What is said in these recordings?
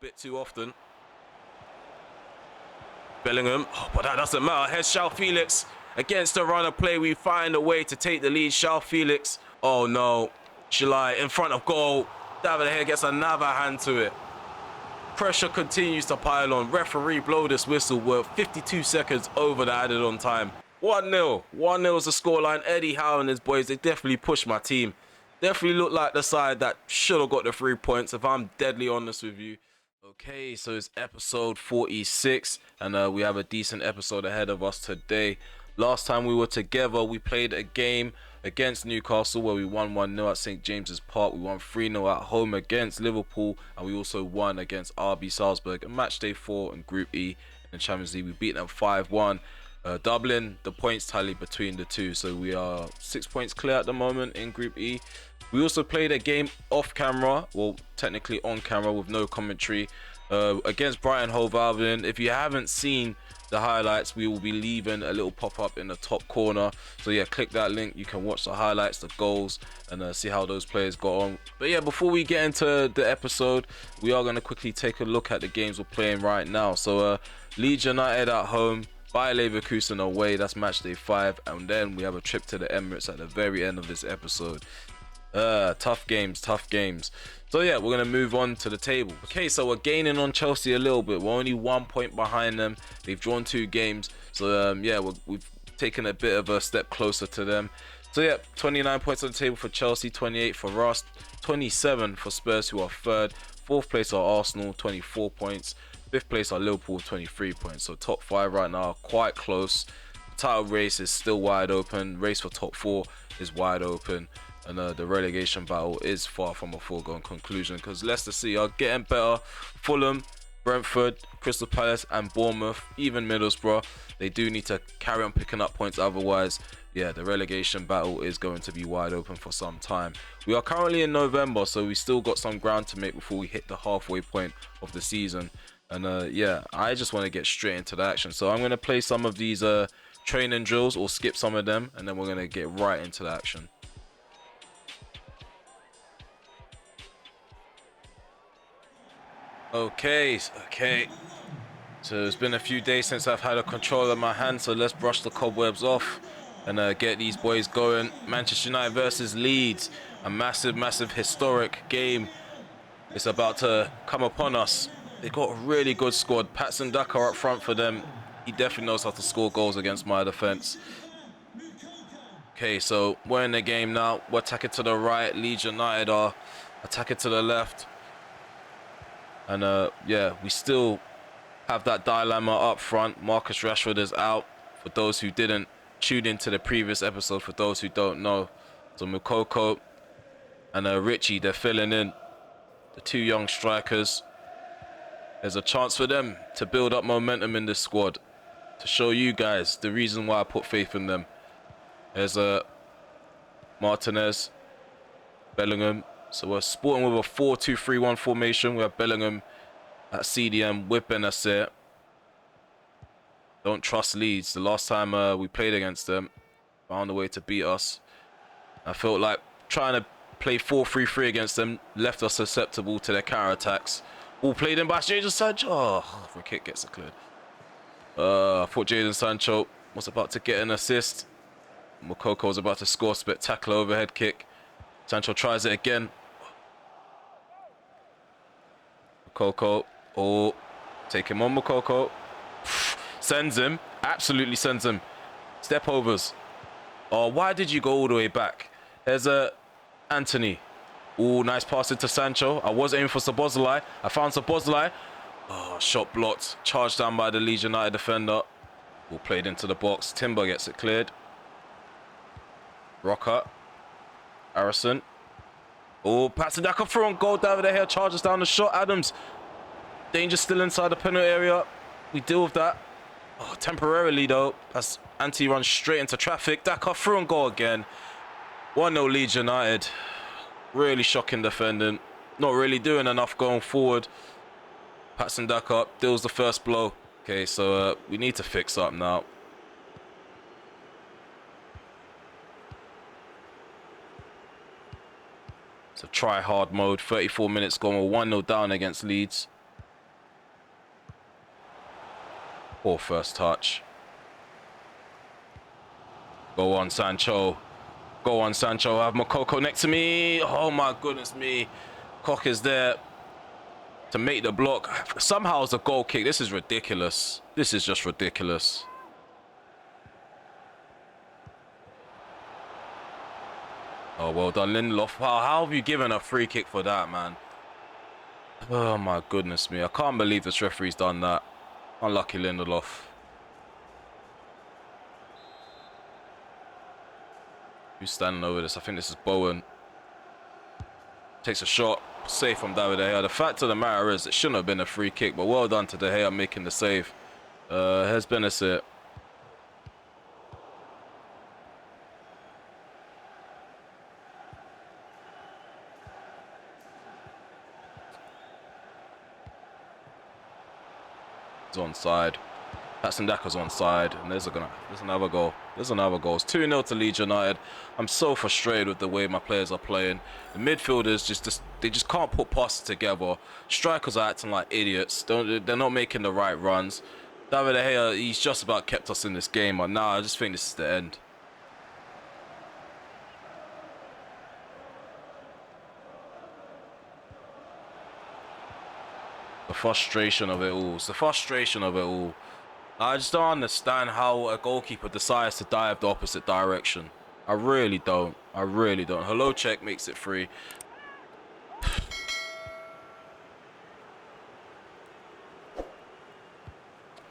bit too often. Bellingham, but that doesn't matter. Here's João Felix. Against the runner play, we find a way to take the lead. João Felix. Oh no. July in front of goal. David De Gea gets another hand to it. Pressure continues to pile on. Referee blow this whistle. We're 52 seconds over the added on time. 1-0. 1-0 is the scoreline. Eddie Howe and his boys, they definitely pushed my team. Definitely look like the side that should have got the 3 points, if I'm deadly honest with you. Okay, so it's episode 46, and we have a decent episode ahead of us today. Last time we were together, we played a game against Newcastle where we won 1-0 at St. James's Park. We won 3-0 at home against Liverpool, and we also won against RB Salzburg in Matchday 4 in Group E in the Champions League. We beat them 5-1. Doubling the points tally between the two, so we are 6 points clear at the moment in Group E. We also played a game off camera, well technically on camera with no commentary, against Brighton Hove Albion. If you haven't seen the highlights, we will be leaving a little pop-up in the top corner, so yeah, click that link. You can watch the highlights, the goals, and see how those players got on. But yeah, before we get into the episode, we are going to quickly take a look at the games we're playing right now. So Leeds United at home, Bayer Leverkusen away, that's match day 5, and then we have a trip to the Emirates at the very end of this episode. Tough games. So yeah, we're gonna move on to the table. Okay, so we're gaining on Chelsea a little bit. We're only 1 point behind them. They've drawn 2 games, so yeah, we've taken a bit of a step closer to them. So yeah, 29 points on the table for Chelsea, 28 for us, 27 for Spurs, who are third. 4th place are Arsenal, 24 points. 5th place are Liverpool, 23 points. So top 5 right now, quite close. The title race is still wide open. Race for top 4 is wide open. And the relegation battle is far from a foregone conclusion, because Leicester City are getting better. Fulham, Brentford, Crystal Palace and Bournemouth, even Middlesbrough, they do need to carry on picking up points. Otherwise, yeah, the relegation battle is going to be wide open for some time. We are currently in November, so we still got some ground to make before we hit the halfway point of the season. And yeah, I just want to get straight into the action. So I'm going to play some of these training drills, or skip some of them, and then we're going to get right into the action. Okay, so it's been a few days since I've had a controller in my hand, so let's brush the cobwebs off and get these boys going. Manchester United versus Leeds, a massive historic game is about to come upon us. They got a really good squad. Patson Daka up front for them. He definitely knows how to score goals against my defense. Okay, so we're in the game now. We're attacking to the right. Leeds United are attacking to the left. And yeah, we still have that dilemma up front. Marcus Rashford is out, for those who didn't tune into the previous episode, for those who don't know. So Mukoko and Richie, they're filling in, the 2 young strikers. There's a chance for them to build up momentum in this squad, to show you guys the reason why I put faith in them. There's Martinez, Bellingham. So we're sporting with a 4-2-3-1 formation. We have Bellingham at CDM with Benacer. Don't trust Leeds. The last time we played against them, found a way to beat us. I felt like trying to play 4-3-3 against them left us susceptible to their counter-attacks. All played in by Jadon Sancho. Oh, free kick gets it cleared. I thought Jadon Sancho was about to get an assist. Mukoko was about to score. Spectacular overhead kick. Sancho tries it again. Mukoko, oh, take him on. Mukoko sends him, absolutely sends him. Step overs. Oh, why did you go all the way back? There's Anthony. Oh, nice pass into Sancho. I was aiming for Szoboszlai. I found Szoboszlai. Oh, shot blocked. Charged down by the Leeds United defender. All played into the box. Timber gets it cleared. Rocker. Harrison. Oh, Patson Daka through on goal. David De Gea charges down the shot. Adams. Danger still inside the penalty area. We deal with that. Oh, temporarily though. As Ante runs straight into traffic. Daka through on goal again. 1-0 Leeds United. Really shocking defending. Not really doing enough going forward. Patson Daka deals the first blow. Okay, so we need to fix up now. So try hard mode. 34 minutes gone. We're 1-0 down against Leeds. Poor first touch. Go on, Sancho. Go on, Sancho. I have Moukoko next to me. Oh, my goodness me. Koch is there to make the block. Somehow it's a goal kick. This is ridiculous. This is just ridiculous. Oh, well done, Lindelof. Wow, how have you given a free kick for that, man? Oh, my goodness me. I can't believe this referee's done that. Unlucky Lindelof. Who's standing over this? I think this is Bowen. Takes a shot. Safe from David De Gea. The fact of the matter is, it shouldn't have been a free kick, but well done to De Gea making the save. Here's Benessert. It's onside. Patson Daka's onside, and there's another goal. There's another goal. It's 2-0 to Leeds United. I'm so frustrated with the way my players are playing. The midfielders they just can't put passes together. Strikers are acting like idiots. They're not making the right runs. David De Gea, he's just about kept us in this game, but now I just think this is the end. The frustration of it all. It's the frustration of it all. I just don't understand how a goalkeeper decides to dive the opposite direction. I really don't. I really don't. Hello check makes it free.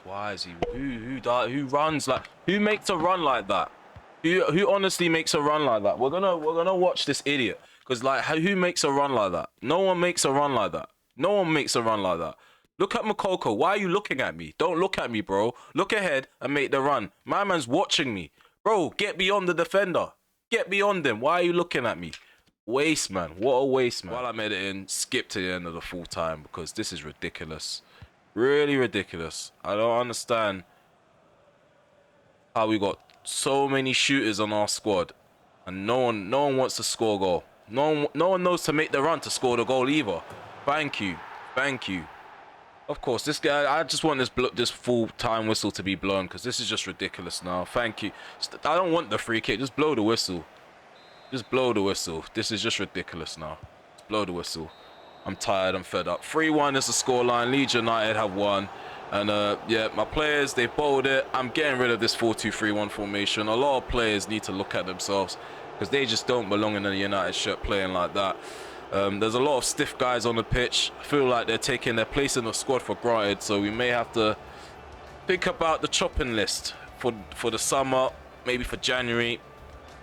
Why is he? Who runs like? Who makes a run like that? Who honestly makes a run like that? We're gonna watch this idiot, because like who makes a run like that? No one makes a run like that. No one makes a run like that. Look at Moukoko. Why are you looking at me? Don't look at me, bro. Look ahead and make the run. My man's watching me. Bro, get beyond the defender. Get beyond him. Why are you looking at me? Waste, man. What a waste, man. While I'm editing, skip to the end of the full time, because this is ridiculous. Really ridiculous. I don't understand how we got so many shooters on our squad and no one wants to score a goal. No one knows to make the run to score the goal either. Thank you. Thank you. Of course, this guy, I just want this full-time whistle to be blown, because this is just ridiculous now. Thank you. I don't want the free kick. Just blow the whistle. Just blow the whistle. This is just ridiculous now. Just blow the whistle. I'm tired. I'm fed up. 3-1 is the scoreline. Leeds United have won. And, yeah, my players, they bowled it. I'm getting rid of this 4-2-3-1 formation. A lot of players need to look at themselves, because they just don't belong in a United shirt playing like that. There's a lot of stiff guys on the pitch. I feel like they're taking their place in the squad for granted, so we may have to think about the chopping list for the summer, maybe for January.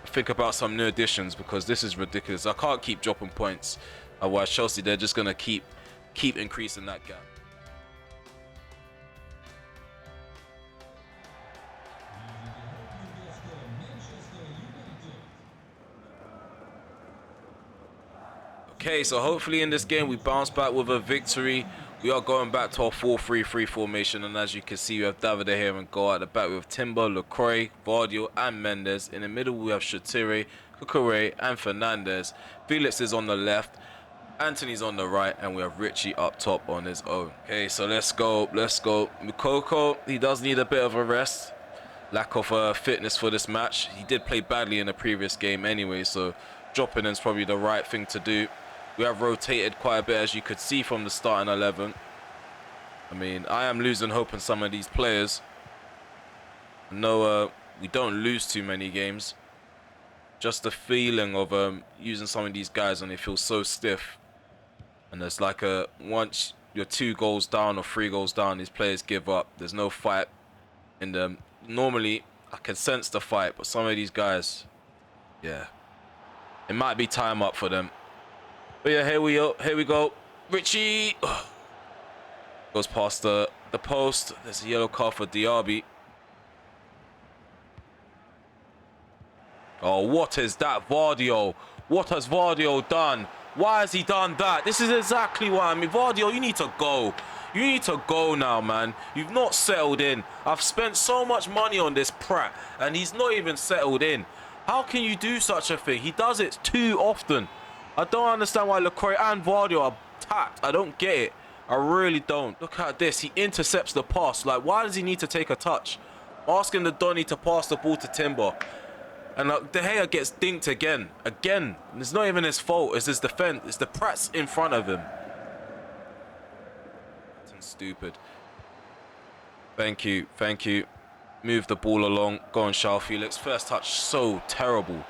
Think about some new additions, because this is ridiculous. I can't keep dropping points. Otherwise, Chelsea, they're just going to keep increasing that gap. Okay, so hopefully in this game we bounce back with a victory. We are going back to our 4-3-3 formation, and as you can see, we have David De Gea and goal at the back with Timber, Lacroix, Vardio and Mendes. In the middle we have Shatire, Kukure and Fernandez. Felix is on the left, Anthony's on the right, and we have Richie up top on his own. Okay, so let's go. Moukoko, he does need a bit of a rest. Lack of fitness for this match. He did play badly in the previous game anyway, so dropping in is probably the right thing to do. We have rotated quite a bit, as you could see from the starting 11. I mean, I am losing hope in some of these players. No, we don't lose too many games. Just the feeling of using some of these guys and they feel so stiff. And it's like once you're 2 goals down or 3 goals down, these players give up. There's no fight in them. Normally, I can sense the fight, but some of these guys, yeah, it might be time up for them. But yeah, here we go. Richie goes past the post. There's a yellow card for Diaby. Oh, what is that, Vardio? What has Vardio done? Why has he done that? This is exactly why. I mean, Vardio, you need to go. You need to go now, man. You've not settled in. I've spent so much money on this prat, and he's not even settled in. How can you do such a thing? He does it too often. I don't understand why Lacroix and Vardio are tapped. I don't get it. I really don't. Look at this. He intercepts the pass. Like, why does he need to take a touch? Asking the Donny to pass the ball to Timber. And De Gea gets dinked again. Again. And it's not even his fault. It's his defense. It's the press in front of him. That's stupid. Thank you. Thank you. Move the ball along. Go on, João Felix. First touch, so terrible.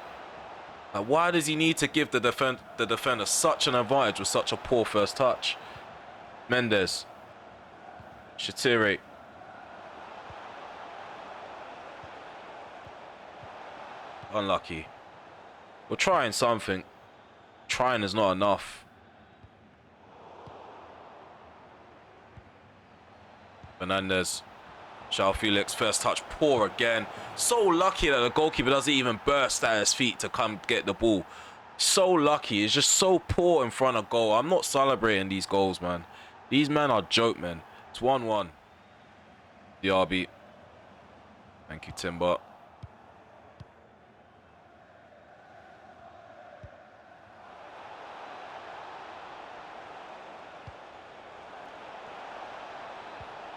Like, why does he need to give the defender such an advantage with such a poor first touch? Mendes. Shatiri. Unlucky. We're trying something. Trying is not enough. Fernandes. João Felix, first touch, poor again. So lucky that the goalkeeper doesn't even burst at his feet to come get the ball. So lucky. It's just so poor in front of goal. I'm not celebrating these goals, man. These men are joke, man. It's 1-1. Diaby. Thank you, Timber.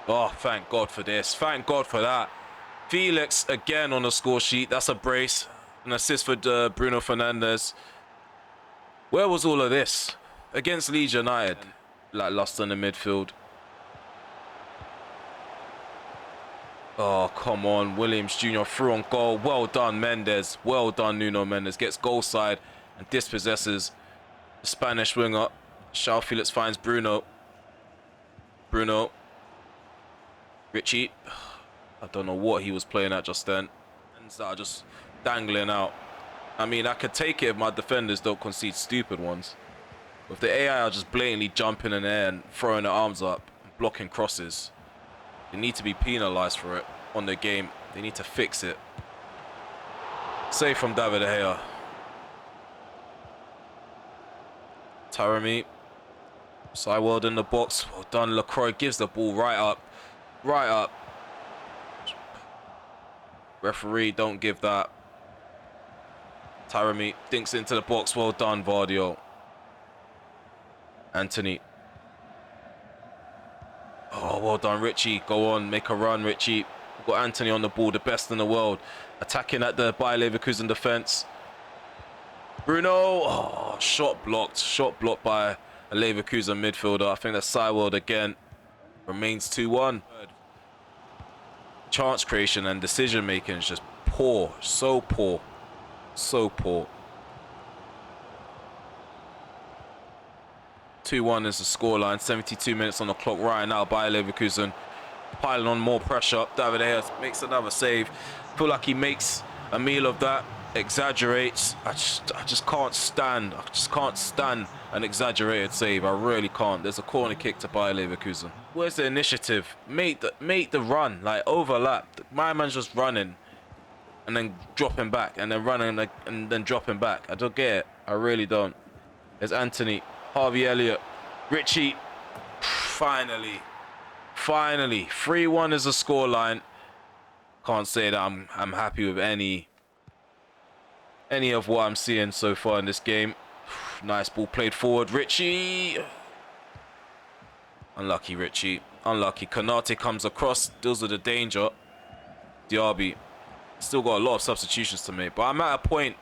Oh, thank God for this. Thank God for that. Felix again on the score sheet. That's a brace. An assist for Bruno Fernandes. Where was all of this? Against Leeds United. Like, lost in the midfield. Oh, come on. Williams Jr. through on goal. Well done, Mendes. Well done, Nuno Mendes. Gets goal side and dispossesses the Spanish winger. João Felix finds Bruno. Bruno. Richie, I don't know what he was playing at just then. Hands that are just dangling out. I mean, I could take it if my defenders don't concede stupid ones. But if the AI are just blatantly jumping in the air and throwing their arms up, and blocking crosses, they need to be penalised for it on the game. They need to fix it. Save from David De Gea. Taremi. Sideward in the box. Well done. LaCroix gives the ball right up. Right up. Referee, don't give that. Taremi dinks into the box. Well done, Vardio. Anthony. Oh, well done, Richie. Go on, make a run, Richie. We've got Anthony on the ball, the best in the world. Attacking at the Bayer Leverkusen defense. Bruno. Oh, shot blocked. Shot blocked by a Leverkusen midfielder. I think that's Sideward again. Remains 2-1. Chance creation and decision making is just poor. So poor. So poor. 2-1 is the scoreline. 72 minutes on the clock right now. Bayer Leverkusen piling on more pressure. David De Gea makes another save. Feel like he makes a meal of that. Exaggerates. I just can't stand. I just can't stand an exaggerated save. I really can't. There's a corner kick to Bayer Leverkusen. Where's the initiative? Make the run. Like, overlap. My man's just running and then dropping back and then running and then dropping back. I don't get it. I really don't. There's Anthony, Harvey Elliott, Richie. Finally. 3-1 is the scoreline. Can't say that I'm happy with any of what I'm seeing so far in this game. Nice ball played forward. Richie. Unlucky, Richie. Unlucky. Konate comes across, deals with the danger. Diaby. Still got a lot of substitutions to make. But I'm at a point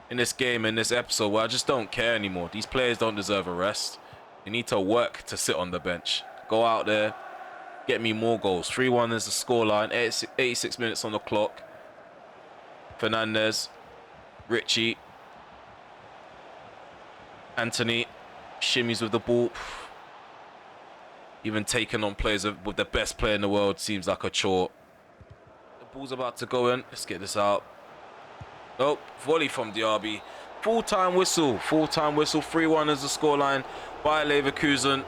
in this game, in this episode, where I just don't care anymore. These players don't deserve a rest. They need to work to sit on the bench. Go out there. Get me more goals. 3-1 is the scoreline. 86 minutes on the clock. Fernandes. Richie. Anthony. Shimmies with the ball. Even taking on players with the best player in the world seems like a chore. The ball's about to go in. Let's get this out. Oh, volley from Diaby. Full-time whistle. Full-time whistle. 3-1 is the scoreline. Bayer Leverkusen.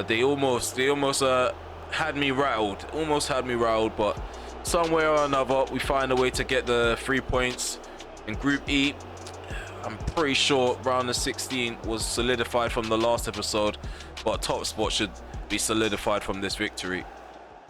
They almost had me rattled. Almost had me rattled, but somewhere or another, we find a way to get the 3 points. In Group E, I'm pretty sure round of 16 was solidified from the last episode, but top spot should be solidified from this victory.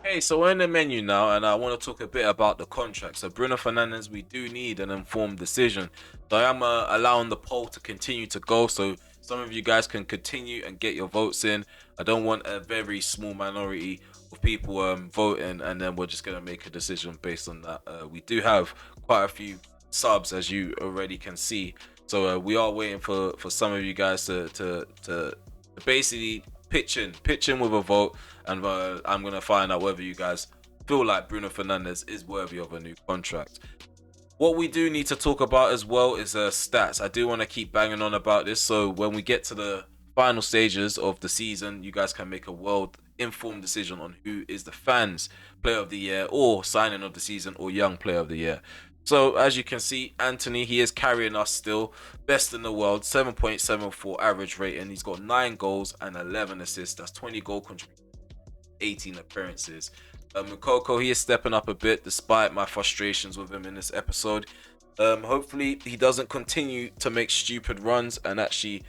Okay, so we're in the menu now, and I want to talk a bit about the contract. So Bruno Fernandes, we do need an informed decision. So I am allowing the poll to continue to go, so Some of you guys can continue and get your votes in. I don't want a very small minority of people voting, and then we're just gonna make a decision based on that. We do have quite a few subs, as you already can see, so we are waiting for some of you guys to basically pitch in with a vote, and I'm gonna find out whether you guys feel like Bruno Fernandes is worthy of a new contract. What we do need to talk about as well is stats. I do want to keep banging on about this, so when we get to the final stages of the season, you guys can make a well-informed decision on who is the fans' player of the year, or signing of the season, or young player of the year. So as you can see, Anthony, he is carrying us still. Best in the world, 7.74 average rating. He's got 9 goals and 11 assists. That's 20 goal contributions, 18 appearances. Moukoko, he is stepping up a bit despite my frustrations with him in this episode. Hopefully he doesn't continue to make stupid runs and actually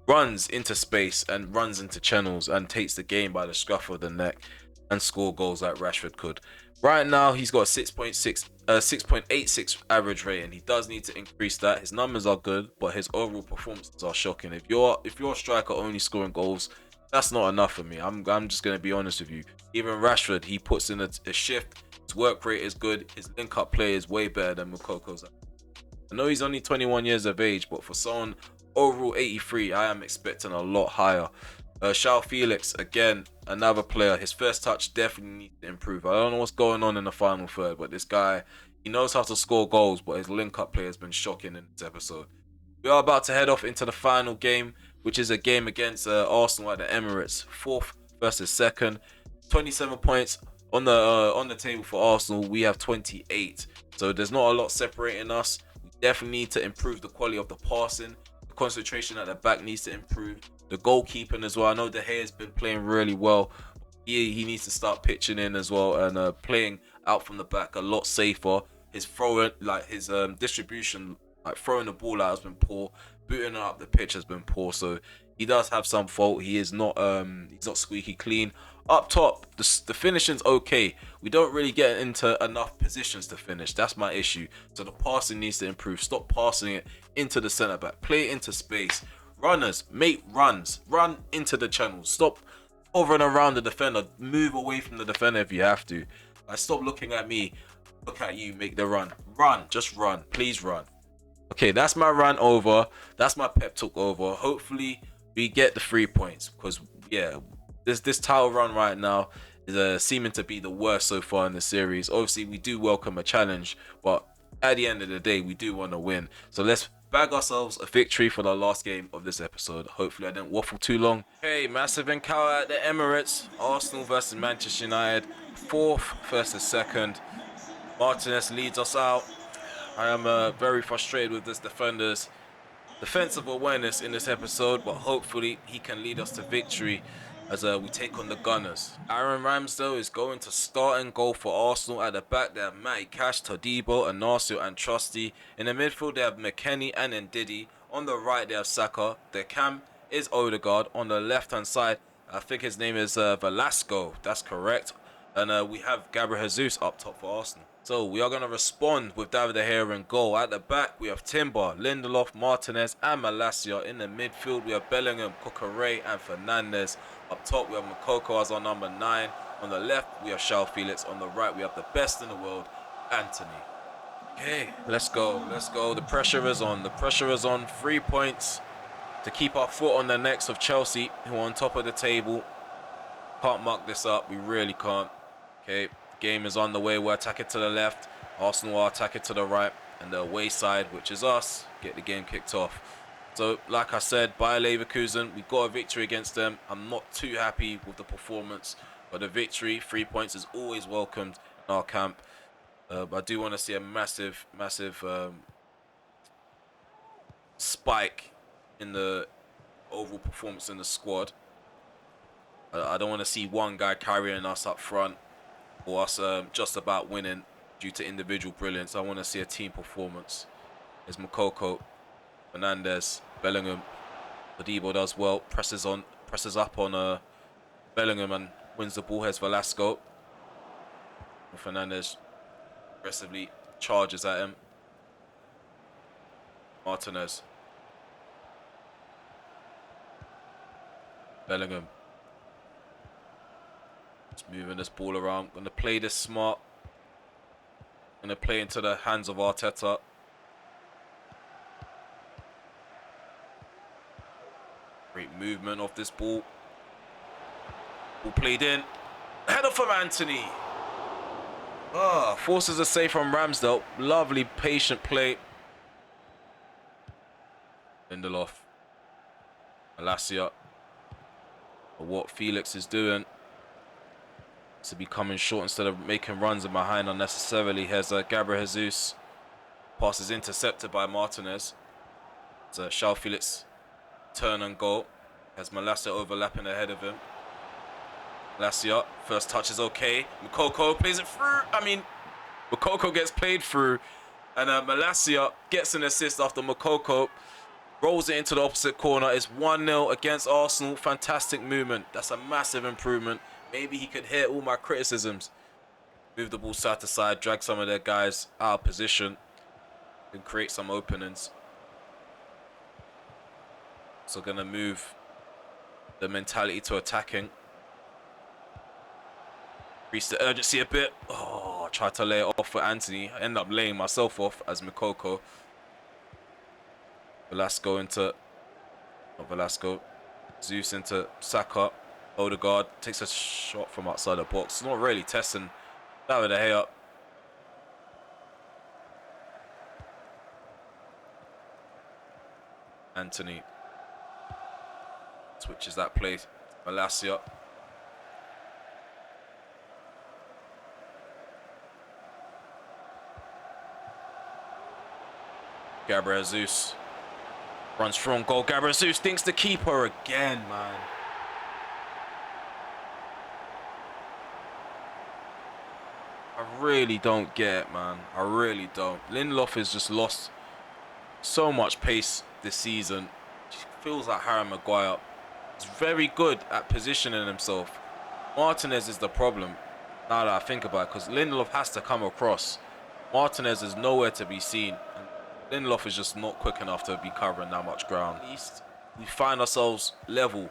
runs into space and runs into channels and takes the game by the scruff of the neck and score goals like Rashford could. Right now he's got a 6.86 average rating. He does need to increase that. His numbers are good, but his overall performances are shocking. If you're a striker only scoring goals, that's not enough for me. I'm just gonna be honest with you. Even Rashford, he puts in a shift. His work rate is good. His link-up play is way better than Moukoko's. I know he's only 21 years of age, but for someone overall 83, I am expecting a lot higher. João Felix, again, another player. His first touch definitely needs to improve. I don't know what's going on in the final third, but this guy, he knows how to score goals, but his link-up play has been shocking in this episode. We are about to head off into the final game, which is a game against Arsenal at the Emirates. 4th versus 2nd. 27 points on the table for Arsenal. We have 28. So there's not a lot separating us. We definitely need to improve the quality of the passing. The concentration at the back needs to improve. The goalkeeping as well. I know De Gea has been playing really well. He needs to start pitching in as well and playing out from the back a lot safer. His throwing, like his distribution, like throwing the ball out has been poor. Booting up the pitch has been poor. So he does have some fault. He is not he's not squeaky clean. Up top, the finishing's okay. We don't really get into enough positions to finish. That's my issue. So the passing needs to improve. Stop passing it into the centre back. Play it into space. Runners, make runs. Run into the channels. Stop hovering around the defender. Move away from the defender if you have to. Like, stop looking at me. Look at you. Make the run. Run. Just run. Please run. Okay, that's my rant over. That's my pep talk over. Hopefully we get the 3 points, because yeah, this title run right now is seeming to be the worst so far in the series. Obviously we do welcome a challenge, but at the end of the day we do want to win. So let's bag ourselves a victory for the last game of this episode. Hopefully I didn't waffle too long. Hey, massive encounter at the Emirates. Arsenal versus Manchester United. 4th versus 2nd. Martinez leads us out. I am very frustrated with this defender's defensive awareness in this episode, but hopefully he can lead us to victory as we take on the Gunners. Aaron Ramsdale is going to start and goal for Arsenal. At the back, they have Matty Cash, Todibo, Inacio, and Trusty. In the midfield, they have McKennie and Ndidi. On the right, they have Saka. Their cam is Odegaard. On the left-hand side, I think his name is Velasco. That's correct. And we have Gabriel Jesus up top for Arsenal. So we are going to respond with David De Gea in goal. At the back, we have Timber, Lindelof, Martinez, and Malacia. In the midfield, we have Bellingham, Cucurella, and Fernandes. Up top, we have Moukoko as our number 9. On the left, we have João Felix. On the right, we have the best in the world, Anthony. Okay, let's go. Let's go. The pressure is on. The pressure is on. 3 points to keep our foot on the necks of Chelsea, who are on top of the table. Can't muck this up. We really can't. Okay, game is on the way. We're attacking to the left. Arsenal are attacking to the right. And the away side, which is us, get the game kicked off. So, like I said, Bayer Leverkusen, we got a victory against them. I'm not too happy with the performance, but the victory, 3 points, is always welcomed in our camp. But I do want to see a massive spike in the overall performance in the squad. I don't want to see one guy carrying us up front, or us just about winning due to individual brilliance. I want to see a team performance. There's Moukoko, Fernandes, Bellingham. Todibo does well, presses up on Bellingham and wins the ball. Here's Velasco. And Fernandes aggressively charges at him. Martinez. Bellingham. Just moving this ball around. Gonna play this smart. Gonna play into the hands of Arteta. Great movement of this ball. Ball played in. Header from Anthony. Forces a save from Ramsdale. Lovely patient play. Lindelof. Malacia. What Felix is doing to be coming short instead of making runs in behind unnecessarily. Here's Gabriel Jesus. Pass is intercepted by Martinez. It's João Felix turn and goal. Has Malacia overlapping ahead of him. Malacia, first touch is okay. Moukoko plays it through. Moukoko gets played through. And Malacia gets an assist after Moukoko rolls it into the opposite corner. It's 1-0 against Arsenal. Fantastic movement. That's a massive improvement. Maybe he could hear all my criticisms. Move the ball side to side, drag some of their guys out of position, and create some openings. So gonna move the mentality to attacking. Increase the urgency a bit. Oh, I tried to lay it off for Anthony. I end up laying myself off as Moukoko. Velasco into, not Velasco, Zeus into Saka. Odegaard takes a shot from outside the box. Not really testing that with a hay up. Anthony switches that play. Malacia. Gabriel Jesus. Runs through on goal. Gabriel Jesus thinks the keeper again, man. I really don't get it, man. I really don't. Lindelof has just lost so much pace this season. He feels like Harry Maguire. He's very good at positioning himself. Martinez is the problem, now that I think about it, because Lindelof has to come across. Martinez is nowhere to be seen. Lindelof is just not quick enough to be covering that much ground. At least we find ourselves level.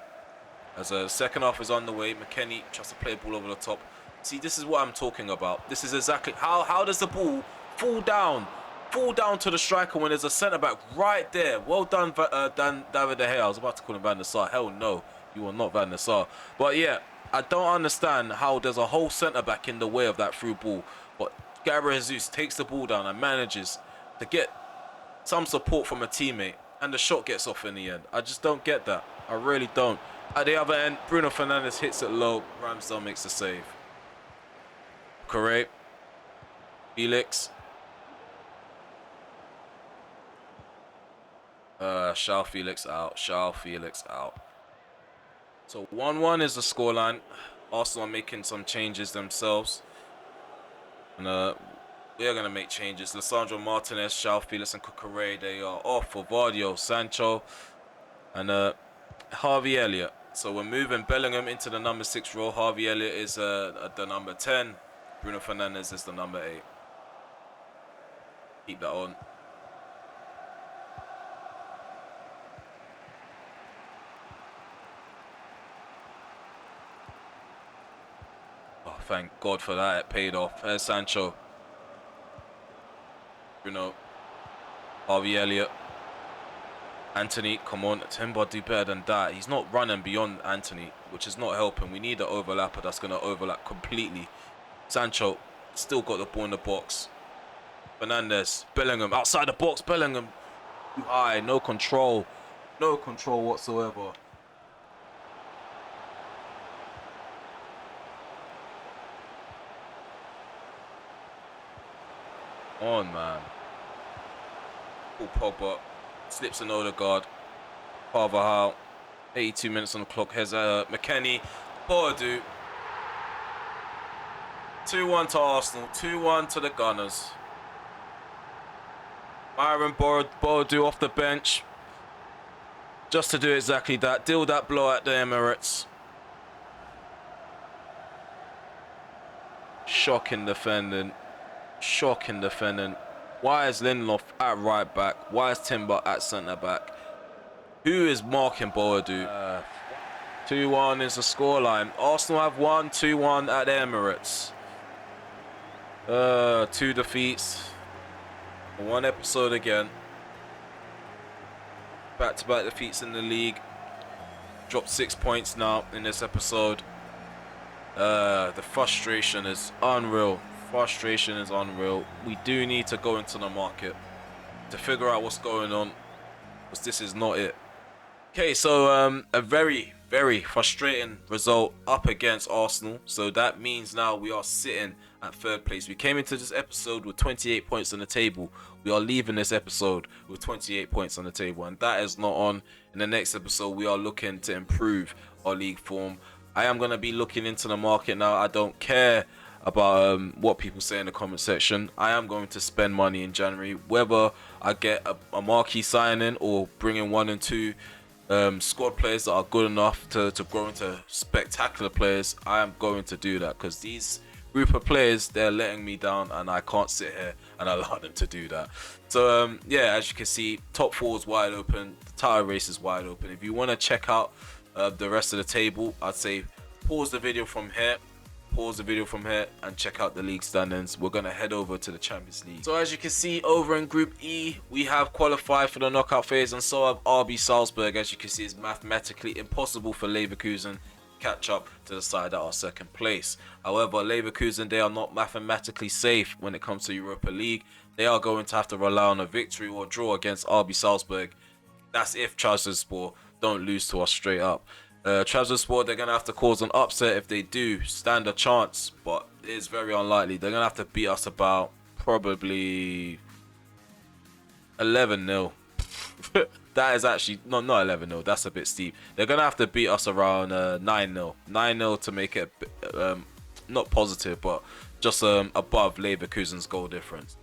As a second half is on the way, McKennie tries to play a ball over the top. See, this is what I'm talking about. This is exactly how does the ball fall down to the striker when there's a centre back right there. Well done, David De Gea. I was about to call him Van der Sar. Hell no, you are not Van der Sar. But yeah, I don't understand how there's a whole centre back in the way of that through ball. But Gabriel Jesus takes the ball down and manages to get some support from a teammate, and the shot gets off in the end. I just don't get that. I really don't. At the other end, Bruno Fernandes hits it low. Ramsdale makes the save. Correct. Felix. João Felix out. João Felix out. So 1-1 is the scoreline. Arsenal are making some changes themselves. And we are going to make changes. Lisandro Martinez, João Felix, and Cucurella, they are off for Vardio, Sancho, and Harvey Elliott. So we're moving Bellingham into the number 6 role. Harvey Elliott is the number 10. Bruno Fernandes is the number 8. Keep that on. Oh, thank God for that. It paid off. There's Sancho. Bruno. Harvey Elliott. Anthony, come on. Timber do better than that. He's not running beyond Anthony, which is not helping. We need an overlapper that's going to overlap completely. Sancho still got the ball in the box. Fernandes. Bellingham. Outside the box. Bellingham. Too high. No control. No control whatsoever. On, man. Paul Pogba slips an Odegaard. Carvajal. 82 minutes on the clock. Here's McKennie. Boadu. 2-1 to Arsenal. 2-1 to the Gunners. Myron Boadu off the bench. Just to do exactly that. Deal that blow at the Emirates. Shocking defending. Shocking defending. Why is Lindelof at right back? Why is Timber at centre back? Who is marking Boadu? 2-1 is the scoreline. Arsenal have won 2-1 at the Emirates. 2 defeats. 1 episode again. Back-to-back defeats in the league. Dropped 6 points now in this episode. The frustration is unreal. Frustration is unreal. We do need to go into the market to figure out what's going on, because this is not it. Okay, so a very, very frustrating result up against Arsenal. So that means now we are sitting at 3rd place. We came into this episode with 28 points on the table. We are leaving this episode with 28 points on the table, and that is not on. In the next episode, we are looking to improve our league form. I am going to be looking into the market now. I don't care about what people say in the comment section. I am going to spend money in January, whether I get a marquee signing or bring in 1 and 2 squad players that are good enough to grow into spectacular players. I am going to do that, because these group of players, they're letting me down, and I can't sit here and allow them to do that. So yeah, as you can see, top 4 is wide open, the title race is wide open. If you want to check out the rest of the table, I'd say pause the video from here, and check out the league standings. We're going to head over to the Champions League. So as you can see, over in Group E, we have qualified for the knockout phase, and so have RB Salzburg. As you can see, it's mathematically impossible for Leverkusen to catch up to the side that are 2nd place. However, Leverkusen, they are not mathematically safe when it comes to Europa League. They are going to have to rely on a victory or draw against RB Salzburg. That's if Trabzonspor don't lose to us straight up. Trabzonspor, they're going to have to cause an upset. If they do, stand a chance, but it's very unlikely. They're going to have to beat us about probably 11-0. That is actually, no, not 11-0. That's a bit steep. They're going to have to beat us around 9-0. 9-0 to make it not positive, but just above Leverkusen's goal difference.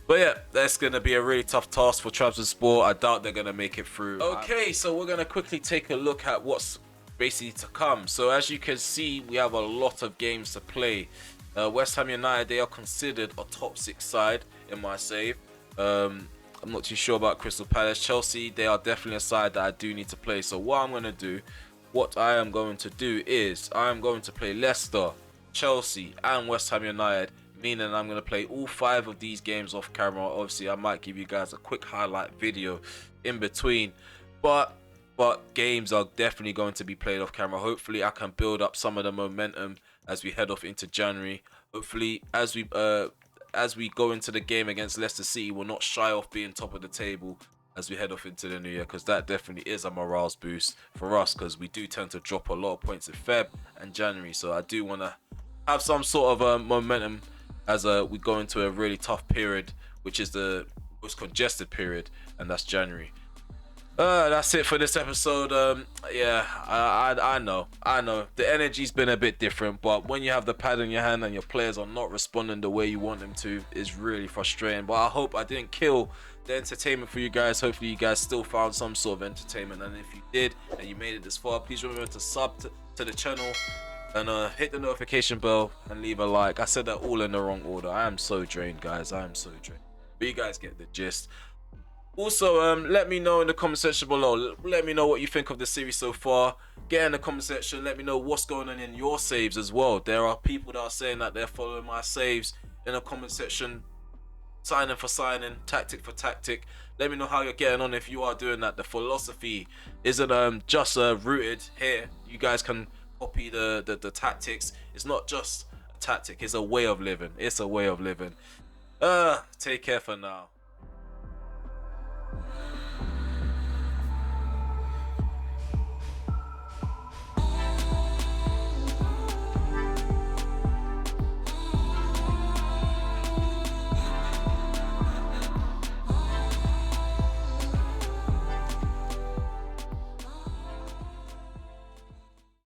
But yeah, that's going to be a really tough task for Trabzonspor. I doubt they're going to make it through. Okay, so we're going to quickly take a look at what's basically to come. So as you can see, we have a lot of games to play. West Ham United, they are considered a top 6 side in my save. I'm not too sure about Crystal Palace. Chelsea, they are definitely a side that I do need to play. So what I am going to do is I am going to play Leicester, Chelsea and West Ham United, meaning I'm going to play all 5 of these games off camera. Obviously, I might give you guys a quick highlight video in between, but games are definitely going to be played off camera. Hopefully, I can build up some of the momentum as we head off into January. Hopefully, as we go into the game against Leicester City, we'll not shy off being top of the table as we head off into the new year, because that definitely is a morale boost for us, because we do tend to drop a lot of points in Feb and January. So I do want to have some sort of momentum as we go into a really tough period, which is the most congested period, and that's January. That's it for this episode. Yeah, I know the energy's been a bit different, but when you have the pad in your hand and your players are not responding the way you want them to, it's really frustrating. But I hope I didn't kill the entertainment for you guys. Hopefully you guys still found some sort of entertainment, and if you did and you made it this far, please remember to sub to the channel and hit the notification bell and leave a like. I said that all in the wrong order. I am so drained, guys. I am so drained, but you guys get the gist. Also, let me know in the comment section below. Let me know what you think of the series so far. Get in the comment section. Let me know what's going on in your saves as well. There are people that are saying that they're following my saves in the comment section. Signing for signing, tactic for tactic. Let me know how you're getting on if you are doing that. The philosophy isn't just rooted here. You guys can copy the tactics. It's not just a tactic. It's a way of living. Take care for now.